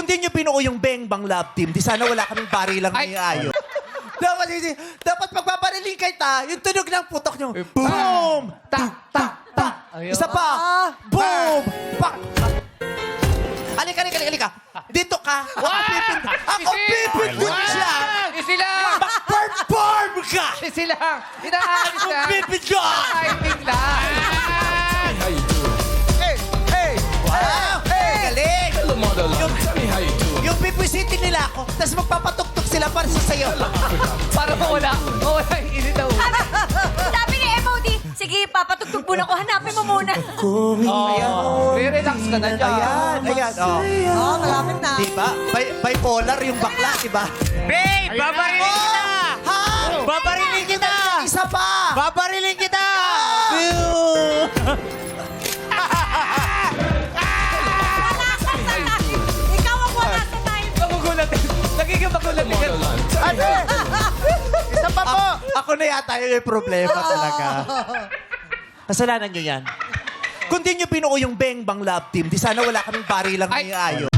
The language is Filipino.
Kung di nyo binuo yung Beng Bang Love Team, di sana wala kaming barilang Ay. ni Ayo. Dapat pagpapariling kita, yung tunog ng putok nyo. Boom! Tak, tak, tak. Ayun. Isa pa. Boom! Pak! Halika. Dito ka. Ako pipindot siya. Isi lang! Mag-perform ka! Isi lang! Inaalis Ako lang! pipindot! Timing lang! Hey! Wow! Hey! Galing! Yung pipisitin nila ako, tapos magpapatuktok sila para sa sayo. Para mawala yung init na ulo. Sabi ni MOD, sige, papatugtog muna ko. Hanapin mo muna. Relax ka na dyan. Ayan. Oh. Oo, malapit na. Diba? Bipolar yung bakla, diba? Babe, babariling kita! Ha? Babariling kita! Isa pa! Babariling kita! Ikaw ang wala sa tayo. Magugulat. Nagiging magulat. Ate! Isa pa po! Ako na yata yung may problema talaga. Kasalanan nyo yan. Kung di nyo binuo yung Beng Bang Love Team, di sana wala kaming barilang ni Ayo.